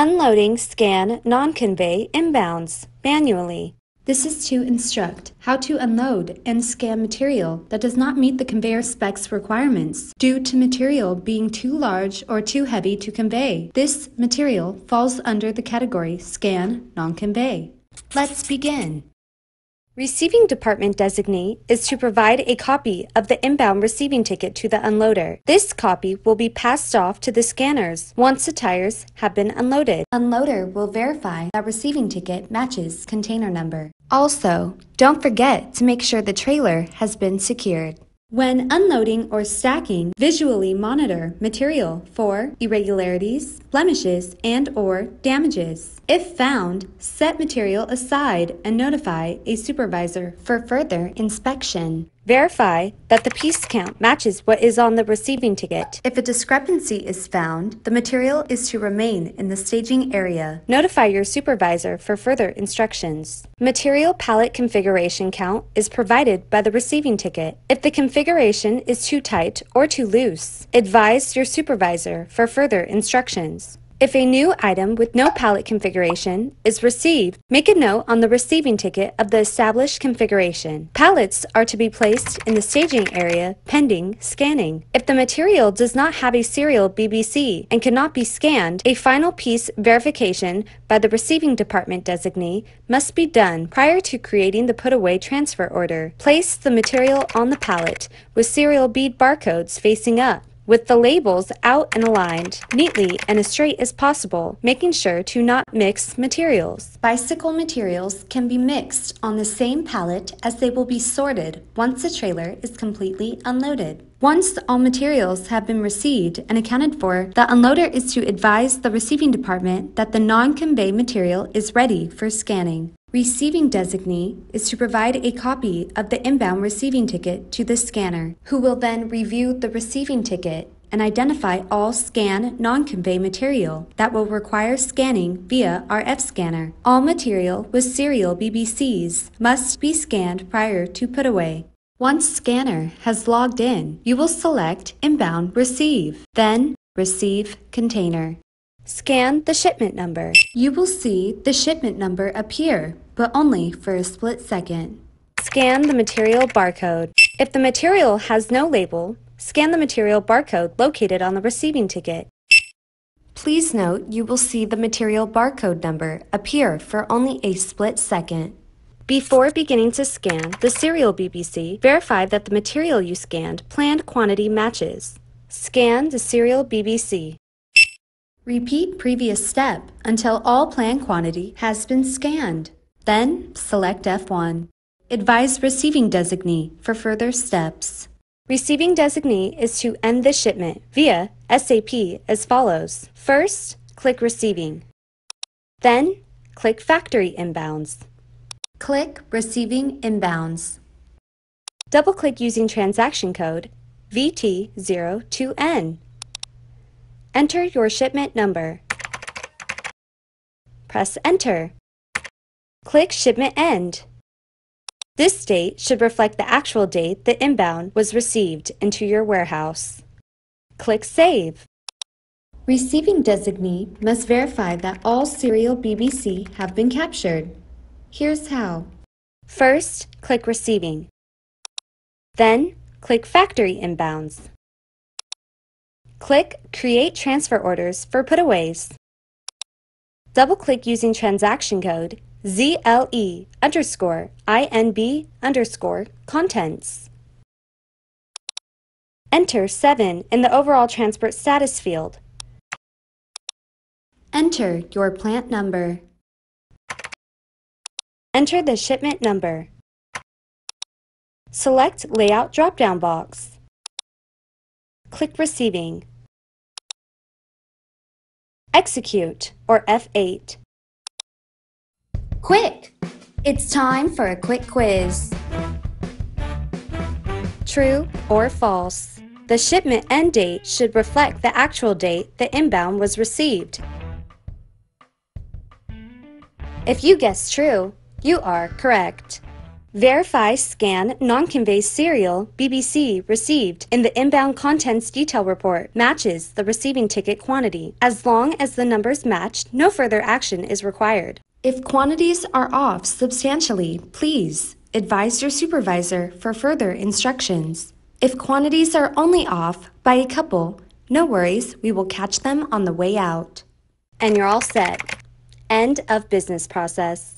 Unloading scan non-convey inbounds manually. This is to instruct how to unload and scan material that does not meet the conveyor specs requirements due to material being too large or too heavy to convey. This material falls under the category Scan Non-Convey. Let's begin. Receiving department designee is to provide a copy of the inbound receiving ticket to the unloader. This copy will be passed off to the scanners once the tires have been unloaded. Unloader will verify that receiving ticket matches container number. Also, don't forget to make sure the trailer has been secured. When unloading or stacking, visually monitor material for irregularities, blemishes, and/or damages. If found, set material aside and notify a supervisor for further inspection. Verify that the piece count matches what is on the receiving ticket. If a discrepancy is found, the material is to remain in the staging area. Notify your supervisor for further instructions. Material pallet configuration count is provided by the receiving ticket. If the configuration is too tight or too loose, advise your supervisor for further instructions. If a new item with no pallet configuration is received, make a note on the receiving ticket of the established configuration. Pallets are to be placed in the staging area pending scanning. If the material does not have a serial BBC and cannot be scanned, a final piece verification by the receiving department designee must be done prior to creating the put-away transfer order. Place the material on the pallet with serial bead barcodes facing up, with the labels out and aligned, neatly and as straight as possible, making sure to not mix materials. Bicycle materials can be mixed on the same pallet as they will be sorted once the trailer is completely unloaded. Once all materials have been received and accounted for, the unloader is to advise the receiving department that the non-convey material is ready for scanning. Receiving designee is to provide a copy of the inbound receiving ticket to the scanner, who will then review the receiving ticket and identify all scan non-convey material that will require scanning via RF scanner. All material with serial BBCs must be scanned prior to put-away. Once scanner has logged in, you will select Inbound Receive, then Receive Container. Scan the shipment number. You will see the shipment number appear, but only for a split second. Scan the material barcode. If the material has no label, scan the material barcode located on the receiving ticket. Please note you will see the material barcode number appear for only a split second. Before beginning to scan the serial BBC, verify that the material you scanned planned quantity matches. Scan the serial BBC. Repeat previous step until all planned quantity has been scanned. Then select F1. Advise receiving designee for further steps. Receiving designee is to end the shipment via SAP as follows. First, click Receiving. Then, click Factory Inbounds. Click Receiving Inbounds. Double-click using transaction code VT02N. Enter your shipment number. Press Enter. Click Shipment End. This date should reflect the actual date the inbound was received into your warehouse. Click Save. Receiving designee must verify that all serial BBC have been captured. Here's how. First, click Receiving. Then, click Factory Inbounds. Click Create Transfer Orders for Putaways. Double-click using transaction code ZLE_INB_contents. Enter 7 in the Overall Transport Status field. Enter your plant number. Enter the shipment number. Select Layout drop-down box. Click Receiving. Execute, or F8. Quick! It's time for a quick quiz. True or false? The shipment end date should reflect the actual date the inbound was received. If you guess true, you are correct. Verify scan non-convey serial BBC received in the inbound contents detail report matches the receiving ticket quantity. As long as the numbers match, no further action is required. If quantities are off substantially, please advise your supervisor for further instructions. If quantities are only off by a couple, no worries, we will catch them on the way out. And you're all set. End of business process.